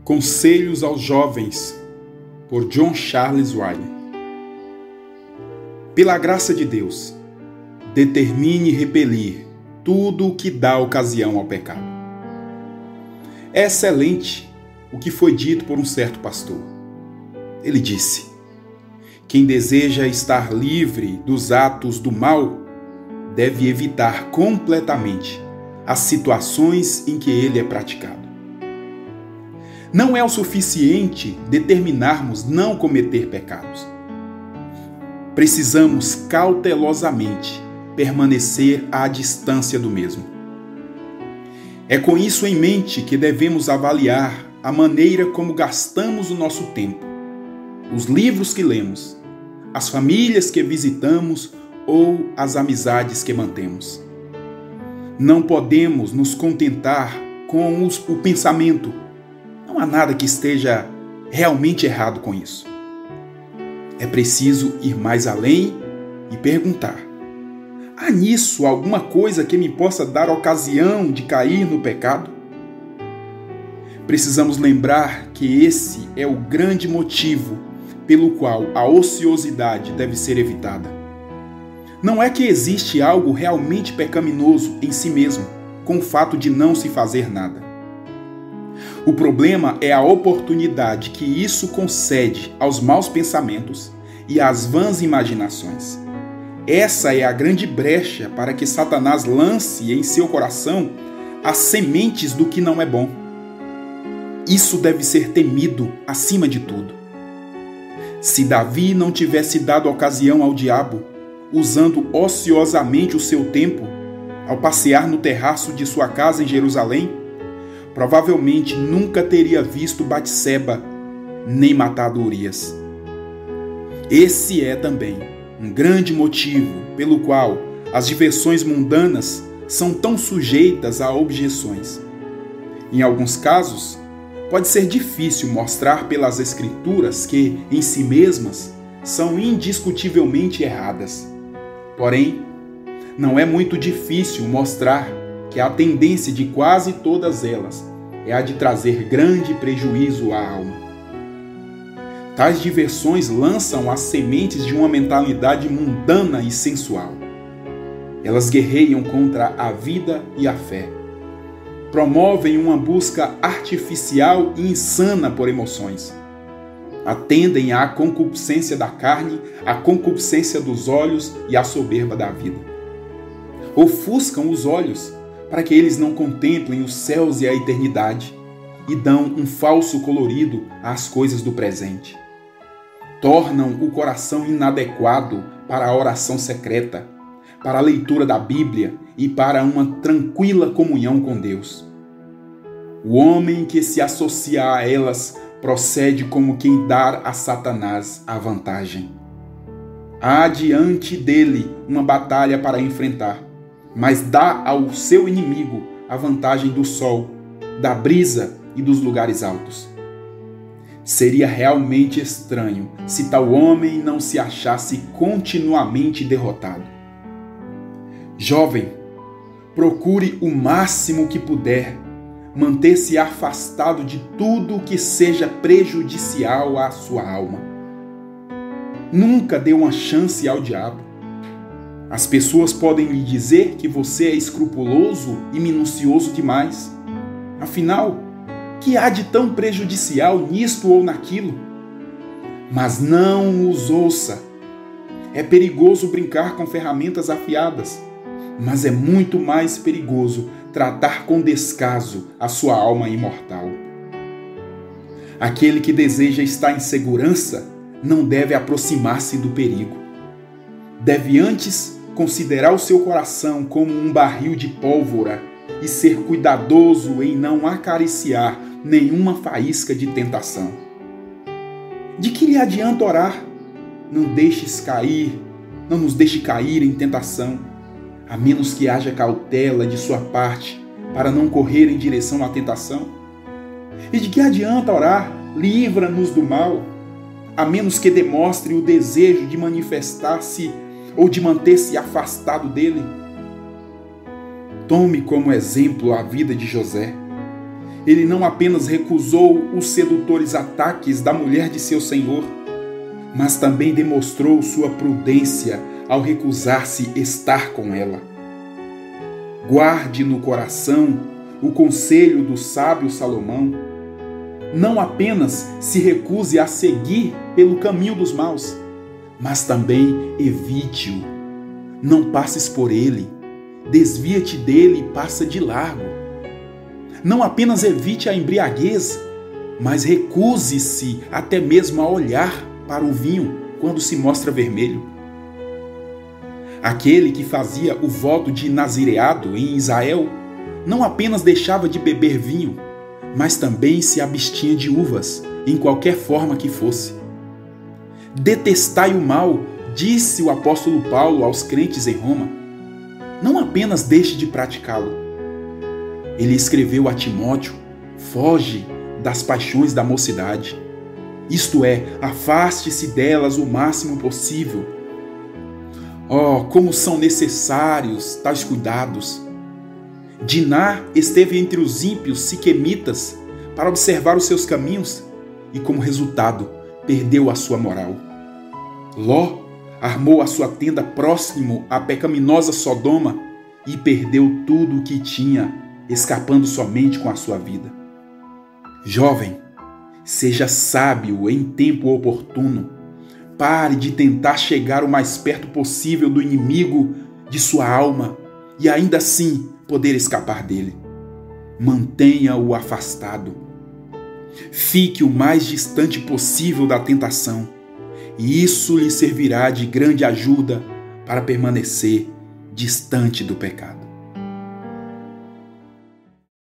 Conselhos aos Jovens, por John Charles Wiley. Pela graça de Deus, determine repelir tudo o que dá ocasião ao pecado. É excelente o que foi dito por um certo pastor. Ele disse: quem deseja estar livre dos atos do mal deve evitar completamente as situações em que ele é praticado. Não é o suficiente determinarmos não cometer pecados. Precisamos cautelosamente permanecer à distância do mesmo. É com isso em mente que devemos avaliar a maneira como gastamos o nosso tempo, os livros que lemos, as famílias que visitamos ou as amizades que mantemos. Não podemos nos contentar com o pensamento: não há nada que esteja realmente errado com isso. É preciso ir mais além e perguntar: há nisso alguma coisa que me possa dar ocasião de cair no pecado? Precisamos lembrar que esse é o grande motivo pelo qual a ociosidade deve ser evitada. Não é que existe algo realmente pecaminoso em si mesmo, com o fato de não se fazer nada. O problema é a oportunidade que isso concede aos maus pensamentos e às vãs imaginações. Essa é a grande brecha para que Satanás lance em seu coração as sementes do que não é bom. Isso deve ser temido acima de tudo. Se Davi não tivesse dado ocasião ao diabo, usando ociosamente o seu tempo, ao passear no terraço de sua casa em Jerusalém, provavelmente nunca teria visto Batseba, nem matado Urias. Esse é também um grande motivo pelo qual as diversões mundanas são tão sujeitas a objeções. Em alguns casos, pode ser difícil mostrar pelas Escrituras que, em si mesmas, são indiscutivelmente erradas. Porém, não é muito difícil mostrar que a tendência de quase todas elas é a de trazer grande prejuízo à alma. Tais diversões lançam as sementes de uma mentalidade mundana e sensual. Elas guerreiam contra a vida e a fé. Promovem uma busca artificial e insana por emoções. Atendem à concupiscência da carne, à concupiscência dos olhos e à soberba da vida. Ofuscam os olhos para que eles não contemplem os céus e a eternidade e dão um falso colorido às coisas do presente. Tornam o coração inadequado para a oração secreta, para a leitura da Bíblia e para uma tranquila comunhão com Deus. O homem que se associa a elas procede como quem dá a Satanás a vantagem. Há diante dele uma batalha para enfrentar, mas dá ao seu inimigo a vantagem do sol, da brisa e dos lugares altos. Seria realmente estranho se tal homem não se achasse continuamente derrotado. Jovem, procure o máximo que puder manter-se afastado de tudo que seja prejudicial à sua alma. Nunca dê uma chance ao diabo. As pessoas podem lhe dizer que você é escrupuloso e minucioso demais. Afinal, que há de tão prejudicial nisto ou naquilo? Mas não os ouça. É perigoso brincar com ferramentas afiadas, mas é muito mais perigoso tratar com descaso a sua alma imortal. Aquele que deseja estar em segurança não deve aproximar-se do perigo. Deve antes considerar o seu coração como um barril de pólvora e ser cuidadoso em não acariciar nenhuma faísca de tentação. De que lhe adianta orar? Não nos deixe cair em tentação, a menos que haja cautela de sua parte para não correr em direção à tentação. E de que adianta orar? Livra-nos do mal, a menos que demonstre o desejo de manifestar-se ou de manter-se afastado dele. Tome como exemplo a vida de José. ele não apenas recusou os sedutores ataques da mulher de seu senhor, mas também demonstrou sua prudência ao recusar-se estar com ela. Guarde no coração o conselho do sábio Salomão. Não apenas se recuse a seguir pelo caminho dos maus, mas também evite-o. Não passes por ele, desvia-te dele e passa de largo. Não apenas evite a embriaguez, mas recuse-se até mesmo a olhar para o vinho quando se mostra vermelho. Aquele que fazia o voto de nazireado em Israel não apenas deixava de beber vinho, mas também se abstinha de uvas, em qualquer forma que fosse. Detestai o mal, disse o apóstolo Paulo aos crentes em Roma. Não apenas deixe de praticá-lo. Ele escreveu a Timóteo: foge das paixões da mocidade. Isto é, afaste-se delas o máximo possível. Oh, como são necessários tais cuidados! Diná esteve entre os ímpios siquemitas para observar os seus caminhos e, como resultado, perdeu a sua moral. Ló armou a sua tenda próximo à pecaminosa Sodoma e perdeu tudo o que tinha, escapando somente com a sua vida. Jovem, seja sábio em tempo oportuno. Pare de tentar chegar o mais perto possível do inimigo de sua alma e ainda assim poder escapar dele. Mantenha-o afastado. Fique o mais distante possível da tentação, e isso lhe servirá de grande ajuda para permanecer distante do pecado.